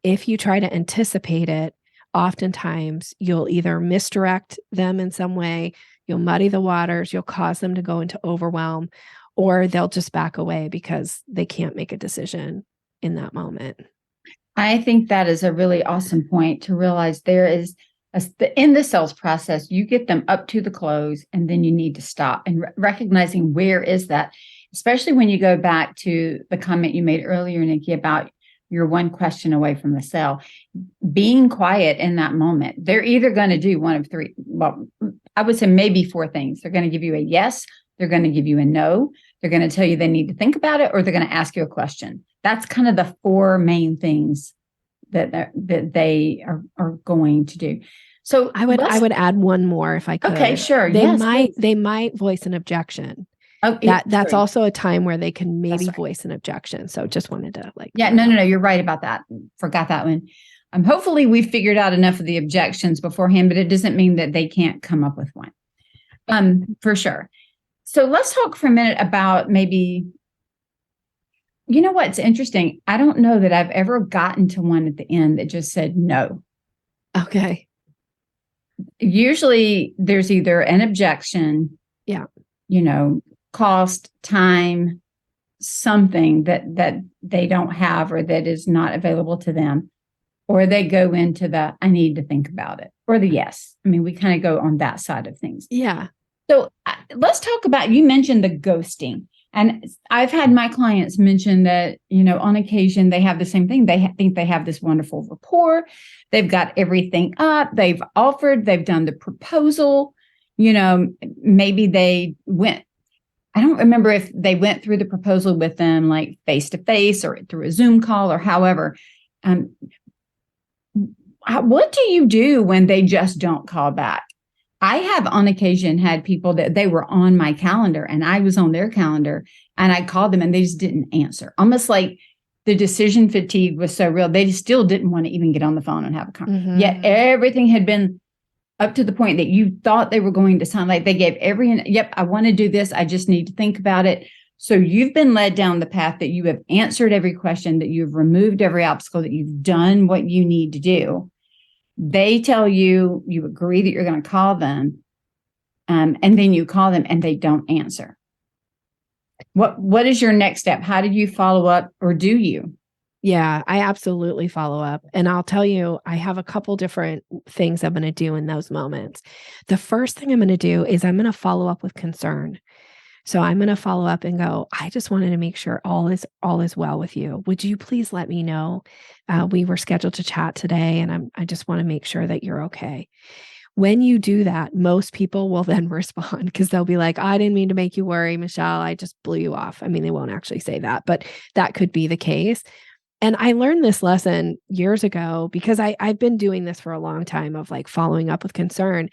If you try to anticipate it, oftentimes you'll either misdirect them in some way, you'll muddy the waters, you'll cause them to go into overwhelm, or they'll just back away because they can't make a decision in that moment. I think that is a really awesome point to realize there is in the sales process, you get them up to the close and then you need to stop and recognizing where is that, especially when you go back to the comment you made earlier, Nikki, about you're one question away from the sale. Being quiet in that moment, they're either going to do one of three. Well, I would say maybe 4 things. They're going to give you a yes. They're going to give you a no. They're going to tell you they need to think about it, or they're going to ask you a question. That's kind of the 4 main things that they are going to do. So I would add one more if I could. Okay, sure. They might voice an objection. Oh, that's also a time where they can maybe voice an objection. So just wanted to no, you're right about that. Forgot that one. Hopefully we figured out enough of the objections beforehand, but it doesn't mean that they can't come up with one. For sure. So let's talk for a minute about maybe, what's interesting. I don't know that I've ever gotten to one at the end that just said no. Okay. Usually there's either an objection, cost, time, something that they don't have or that is not available to them, or they go into the I need to think about it, or the yes. I mean, we kind of go on that side of things. Yeah. So let's talk about, you mentioned the ghosting. And I've had my clients mention that, on occasion they have the same thing. They think they have this wonderful rapport. They've got everything up. They've offered, they've done the proposal. Maybe they went I don't remember if they went through the proposal with them like face to face or through a Zoom call or however. Um, what do you do when they just don't call back? I have on occasion had people that they were on my calendar and I was on their calendar and I called them and they just didn't answer. Almost like the decision fatigue was so real. They still didn't want to even get on the phone and have a conversation. Yet everything had been up to the point that you thought they were going to sign. Like they gave yep, I want to do this. I just need to think about it. So you've been led down the path that you have answered every question, that you've removed every obstacle, that you've done what you need to do. They tell you, you agree that you're going to call them, and then you call them and they don't answer. What is your next step? How do you follow up, or do you? Yeah, I absolutely follow up. And I'll tell you, I have a couple different things I'm going to do in those moments. The first thing I'm going to do is I'm going to follow up with concern. So I'm going to follow up and go, I just wanted to make sure all is well with you. Would you please let me know? We were scheduled to chat today, and I just want to make sure that you're okay. When you do that, most people will then respond because they'll be like, I didn't mean to make you worry, Michele. I just blew you off. I mean, they won't actually say that, but that could be the case. And I learned this lesson years ago because I've been doing this for a long time of like following up with concern.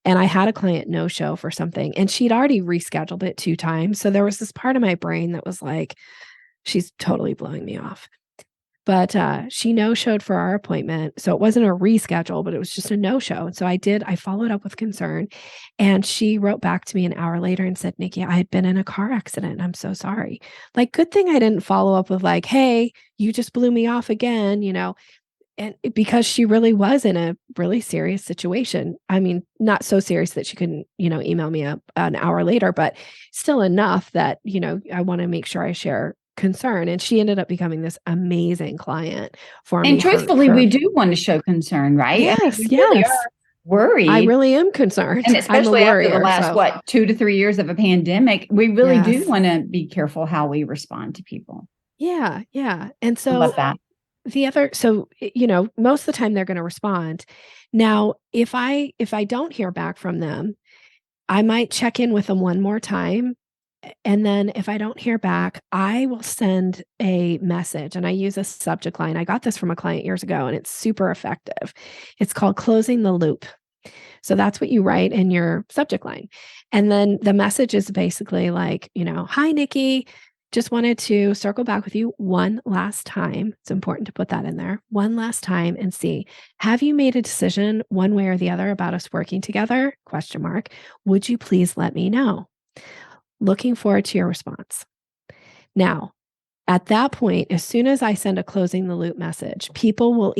And I had a client no show for something and she'd already rescheduled it 2 times. So there was this part of my brain that was like, she's totally blowing me off. But she no showed for our appointment. So it wasn't a reschedule, but it was just a no show. And so I followed up with concern. And she wrote back to me an hour later and said, Nikki, I had been in a car accident. I'm so sorry. Like, good thing I didn't follow up with like, hey, you just blew me off again, and because she really was in a really serious situation. I mean, not so serious that she couldn't, email me up an hour later, but still enough that, I want to make sure I share concern. And she ended up becoming this amazing client for me. And truthfully, we do want to show concern, right? Yes, we really are worried. I really am concerned. And especially I'm a after the last, 2 to 3 years of a pandemic, we really do want to be careful how we respond to people. Yeah. Yeah. And so I love that. most of the time they're going to respond. Now, if I don't hear back from them, I might check in with them one more time. And then if I don't hear back, I will send a message and I use a subject line. I got this from a client years ago and it's super effective. It's called closing the loop. So that's what you write in your subject line. And then the message is basically like, hi, Nikki. Just wanted to circle back with you one last time. It's important to put that in there. One last time and see, have you made a decision one way or the other about us working together? ? Would you please let me know? Looking forward to your response. Now, at that point, as soon as I send a closing the loop message, people will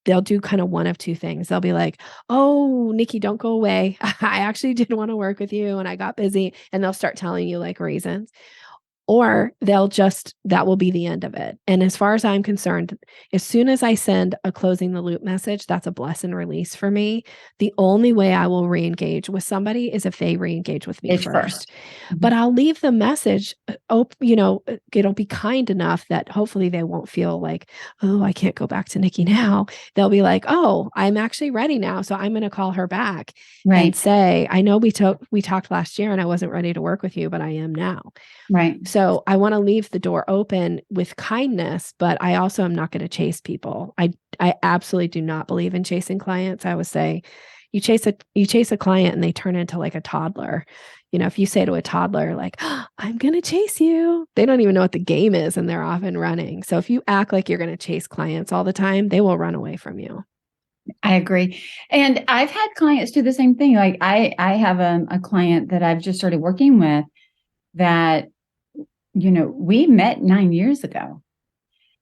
they'll do kind of one of 2 things. They'll be like, oh, Nikki, don't go away. I actually didn't want to work with you and I got busy. And they'll start telling you like reasons. Or that will be the end of it. And as far as I'm concerned, as soon as I send a closing the loop message, that's a bless and release for me. The only way I will re-engage with somebody is if they re-engage with me first. Mm-hmm. But I'll leave the message, it'll be kind enough that hopefully they won't feel like, oh, I can't go back to Nikki now. They'll be like, oh, I'm actually ready now. So I'm going to call her back and say, I know we talked last year and I wasn't ready to work with you, but I am now. Right. So I want to leave the door open with kindness, but I also am not going to chase people. I absolutely do not believe in chasing clients. I always say you chase a client and they turn into like a toddler. If you say to a toddler, like, oh, I'm going to chase you, they don't even know what the game is and they're off and running. So if you act like you're going to chase clients all the time, they will run away from you. I agree. And I've had clients do the same thing. Like I have a client that I've just started working with that, we met 9 years ago,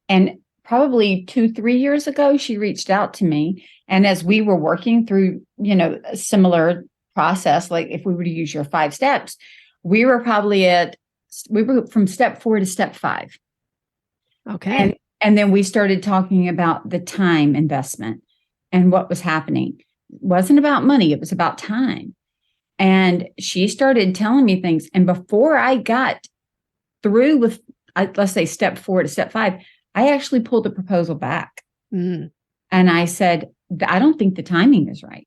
and probably 2-3 years ago, she reached out to me. And as we were working through, a similar process, like if we were to use your 5 steps, we were from step 4 to step 5. Okay. And then we started talking about the time investment and what was happening. It wasn't about money. It was about time. And she started telling me things. And before I got through with, let's say, step 4 to step 5, I actually pulled the proposal back. And I said, I don't think the timing is right.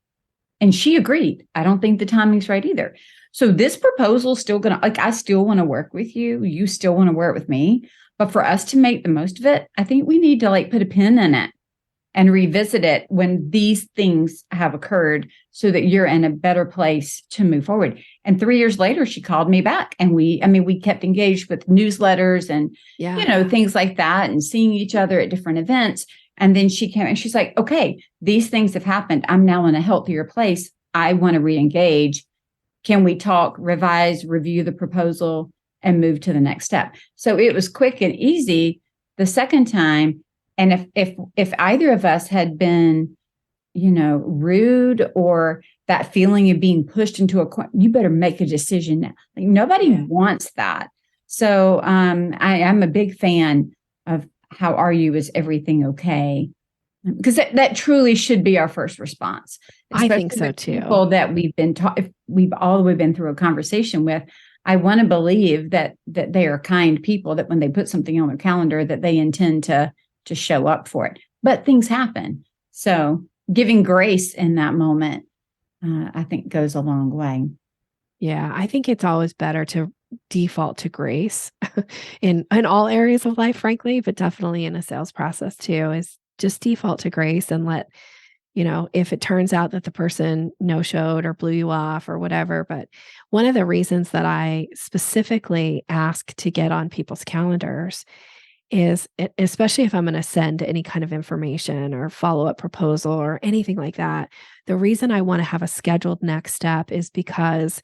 And she agreed. I don't think the timing's right either. So this proposal is still going to, like, I still want to work with you. You still want to work with me. But for us to make the most of it, I think we need to like put a pin in it and revisit it when these things have occurred so that you're in a better place to move forward. And 3 years later, she called me back and we kept engaged with newsletters and, things like that and seeing each other at different events. And then she came and she's like, okay, these things have happened. I'm now in a healthier place. I want to re-engage. Can we talk, revise, review the proposal and move to the next step? So it was quick and easy the second time. And if either of us had been, rude or that feeling of being pushed into a corner, you better make a decision now. Like nobody wants that. So I'm a big fan of how are you? Is everything okay? Because that truly should be our first response. I think so too. People that we've been if we've all the way been through a conversation with, I want to believe that they are kind people, that when they put something on their calendar, that they intend to show up for it. But things happen. So giving grace in that moment, I think goes a long way. Yeah, I think it's always better to default to grace in all areas of life, frankly, but definitely in a sales process too, is just default to grace and let, if it turns out that the person no-showed or blew you off or whatever. But one of the reasons that I specifically ask to get on people's calendars is, especially if I'm going to send any kind of information or follow-up proposal or anything like that, the reason I want to have a scheduled next step is because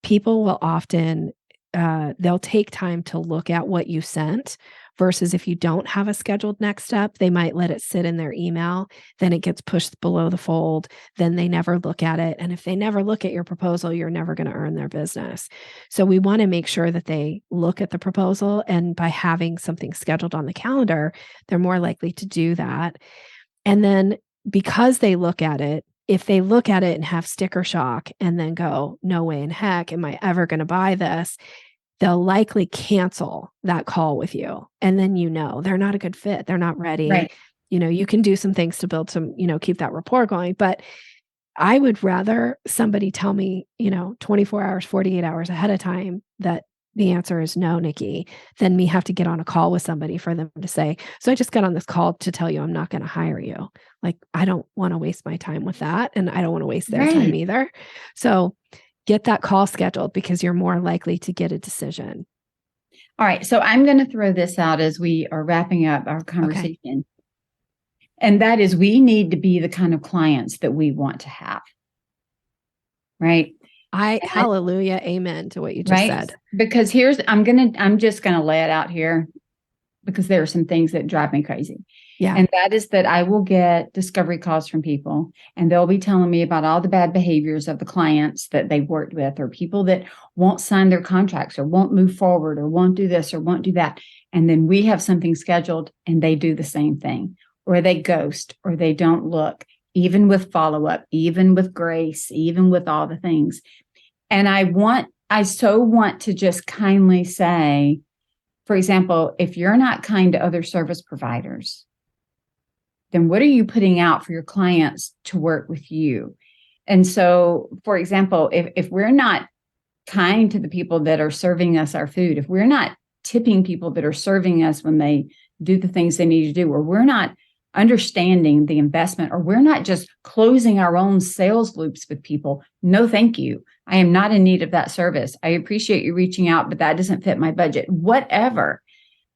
people will often, they'll take time to look at what you sent versus if you don't have a scheduled next step, they might let it sit in their email, then it gets pushed below the fold, then they never look at it. And if they never look at your proposal, you're never going to earn their business. So we want to make sure that they look at the proposal, and by having something scheduled on the calendar, they're more likely to do that. And then because they look at it, if they look at it and have sticker shock and then go, no way in heck, am I ever going to buy this? They'll likely cancel that call with you. And then, they're not a good fit. They're not ready. Right. You can do some things to build some, keep that rapport going. But I would rather somebody tell me, 24 hours, 48 hours ahead of time that the answer is no, Nikki, than me have to get on a call with somebody for them to say, so I just got on this call to tell you I'm not going to hire you. Like, I don't want to waste my time with that. And I don't want to waste their time either. So get that call scheduled because you're more likely to get a decision. All right. So I'm going to throw this out as we are wrapping up our conversation. Okay. And that is, we need to be the kind of clients that we want to have. Right. Hallelujah. Amen to what you just said. Because I'm just going to lay it out here because there are some things that drive me crazy. Yeah. And that is that I will get discovery calls from people and they'll be telling me about all the bad behaviors of the clients that they've worked with, or people that won't sign their contracts or won't move forward or won't do this or won't do that. And then we have something scheduled and they do the same thing, or they ghost, or they don't look, even with follow-up, even with grace, even with all the things. And I so want to just kindly say, for example, if you're not kind to other service providers, then what are you putting out for your clients to work with you? And so, for example, if we're not kind to the people that are serving us our food, if we're not tipping people that are serving us when they do the things they need to do, or we're not understanding the investment, or we're not just closing our own sales loops with people, no, thank you. I am not in need of that service. I appreciate you reaching out, but that doesn't fit my budget, whatever.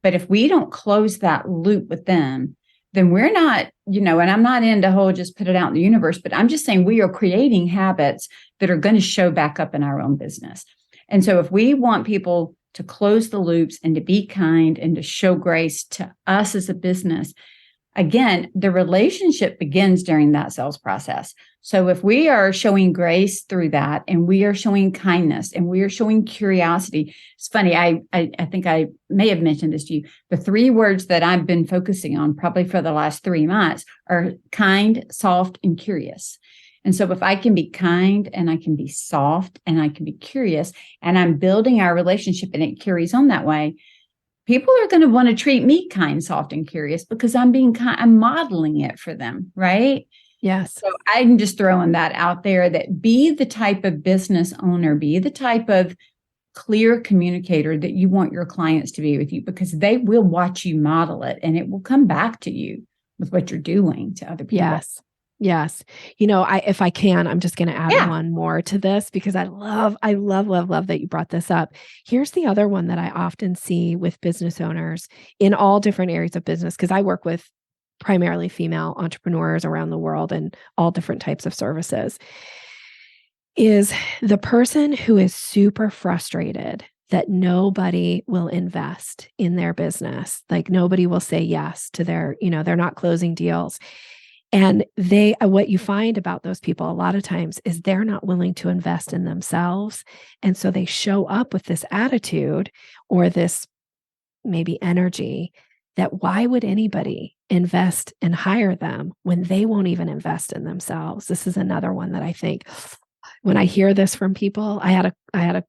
But if we don't close that loop with them, then we're not, and I'm not into just put it out in the universe, but I'm just saying we are creating habits that are going to show back up in our own business. And so if we want people to close the loops and to be kind and to show grace to us as a business, again, the relationship begins during that sales process. So if we are showing grace through that, and we are showing kindness, and we are showing curiosity, it's funny, I think I may have mentioned this to you. The 3 words that I've been focusing on probably for the last 3 months are kind, soft, and curious. And so if I can be kind and I can be soft and I can be curious, and I'm building our relationship and it carries on that way, people are going to want to treat me kind, soft, and curious because I'm being kind. I'm modeling it for them, right? Yes. So I'm just throwing that out there, that be the type of business owner, be the type of clear communicator that you want your clients to be with you, because they will watch you model it and it will come back to you with what you're doing to other people. Yes. Yes. If I can, I'm just going to add Yeah. one more to this because I love that you brought this up. Here's the other one that I often see with business owners in all different areas of business, because I work with primarily female entrepreneurs around the world and all different types of services, is the person who is super frustrated that nobody will invest in their business. Like nobody will say yes to their, they're not closing deals. And what you find about those people a lot of times is they're not willing to invest in themselves. And so they show up with this attitude or this maybe energy that why would anybody invest and hire them when they won't even invest in themselves? This is another one that I think when I hear this from people, I had a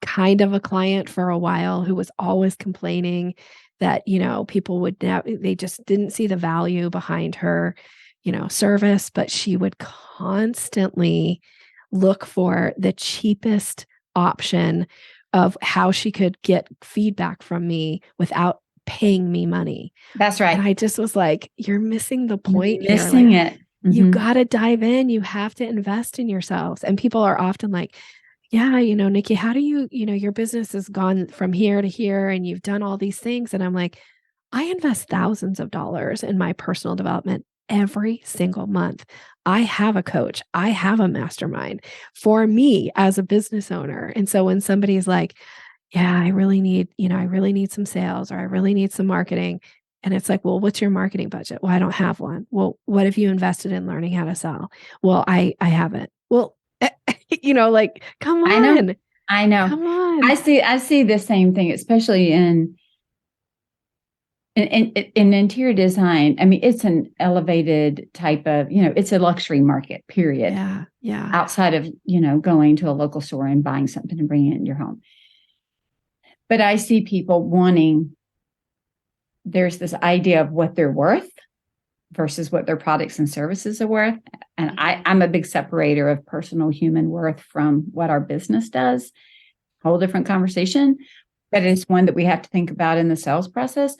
kind of a client for a while who was always complaining that, people they just didn't see the value behind her service, but she would constantly look for the cheapest option of how she could get feedback from me without paying me money. That's right. And I just was like, you're missing the point here. Missing it. You got to dive in. You have to invest in yourselves. And people are often like, yeah, Nikki, how do your business has gone from here to here and you've done all these things. And I'm like, I invest thousands of dollars in my personal development every single month. I have a coach. I have a mastermind for me as a business owner. And so when somebody is like, yeah, I really need some sales or I really need some marketing. And it's like, well, what's your marketing budget? Well, I don't have one. Well, what have you invested in learning how to sell? Well, I haven't. Well, come on. I know. Come on. I see the same thing, especially in interior design. I mean, it's an elevated type of, it's a luxury market, period. Yeah. Yeah. Outside of, going to a local store and buying something and bringing it in your home. But I see people there's this idea of what they're worth versus what their products and services are worth. And I'm a big separator of personal human worth from what our business does. Whole different conversation, but it's one that we have to think about in the sales process.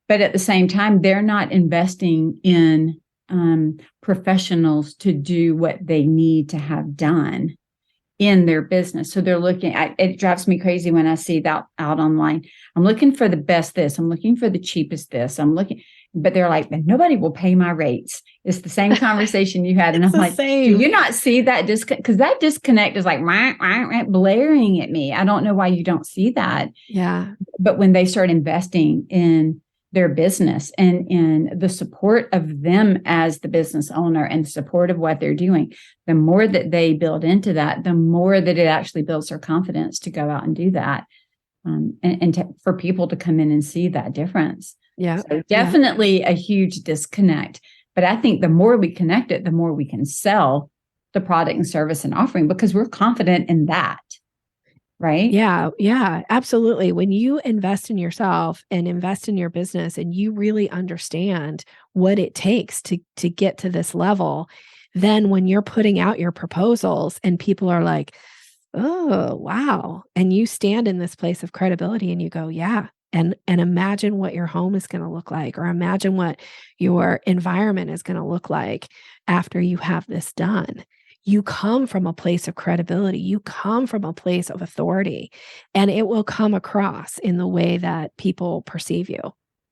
But at the same time, they're not investing in professionals to do what they need to have done in their business. So they're looking at, it drives me crazy when I see that out online. I'm looking for the best this, I'm looking for the cheapest this, but they're like, nobody will pay my rates. It's the same conversation you had. And I'm like, do you not see that disconnect? Because that disconnect is like blaring at me. I don't know why you don't see that. Yeah. But when they start investing in their business and in the support of them as the business owner and support of what they're doing, the more that they build into that, the more that it actually builds their confidence to go out and do that. For people to come in and see that difference. Yeah. So definitely a huge disconnect. But I think the more we connect it, the more we can sell the product and service and offering, because we're confident in that. Right? Yeah. Yeah, absolutely. When you invest in yourself and invest in your business and you really understand what it takes to get to this level, then when you're putting out your proposals and people are like, oh, wow. And you stand in this place of credibility and you go, yeah. And imagine what your home is going to look like, or imagine what your environment is going to look like after you have this done. You come from a place of credibility. You come from a place of authority, and it will come across in the way that people perceive you.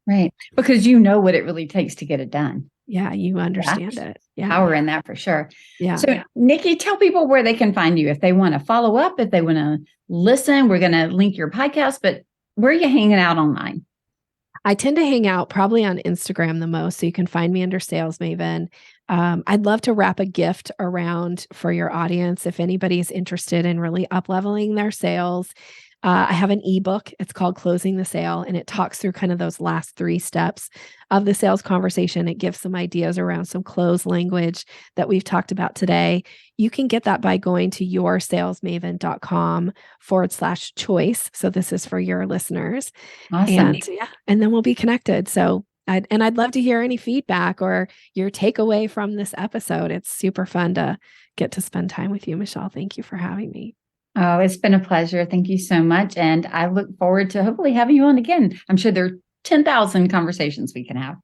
Right. Because you know what it really takes to get it done. Yeah. You understand it. Yeah. Power in that for sure. Yeah. So Nikki, tell people where they can find you if they want to follow up, if they want to listen. We're going to link your podcast, but where are you hanging out online? I tend to hang out probably on Instagram the most. So you can find me under Sales Maven. I'd love to wrap a gift around for your audience. If anybody's interested in really up-leveling their sales, I have an ebook. It's called Closing the Sale, and it talks through kind of those last 3 steps of the sales conversation. It gives some ideas around some close language that we've talked about today. You can get that by going to yoursalesmaven.com/choice. So this is for your listeners. Awesome. And then we'll be connected. So I'd love to hear any feedback or your takeaway from this episode. It's super fun to get to spend time with you, Michele. Thank you for having me. Oh, it's been a pleasure. Thank you so much. And I look forward to hopefully having you on again. I'm sure there are 10,000 conversations we can have.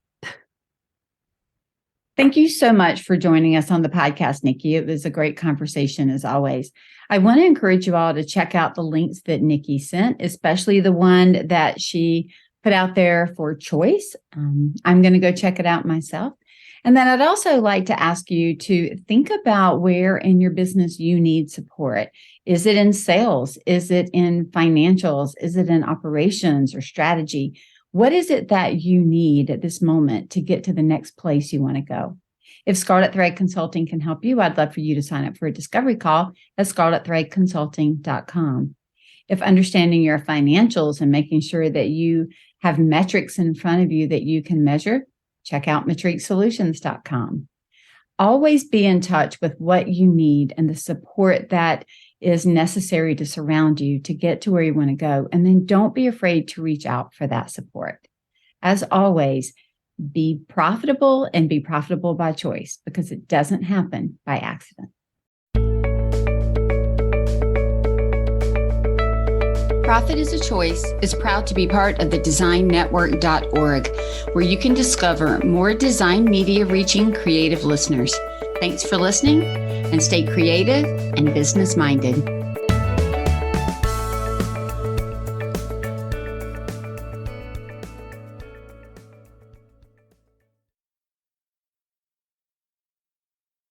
Thank you so much for joining us on the podcast, Nikki. It was a great conversation as always. I want to encourage you all to check out the links that Nikki sent, especially the one that she put out there for choice. I'm going to go check it out myself. And then I'd also like to ask you to think about where in your business you need support. Is it in sales? Is it in financials? Is it in operations or strategy? What is it that you need at this moment to get to the next place you want to go? If Scarlet Thread Consulting can help you, I'd love for you to sign up for a discovery call at scarletthreadconsulting.com. If understanding your financials and making sure that you have metrics in front of you that you can measure, check out matricsolutions.com. Always be in touch with what you need and the support that is necessary to surround you to get to where you want to go. And then don't be afraid to reach out for that support. As always, be profitable and be profitable by choice, because it doesn't happen by accident. Profit is a Choice is proud to be part of the designnetwork.org, where you can discover more design media reaching creative listeners. Thanks for listening, and stay creative and business minded.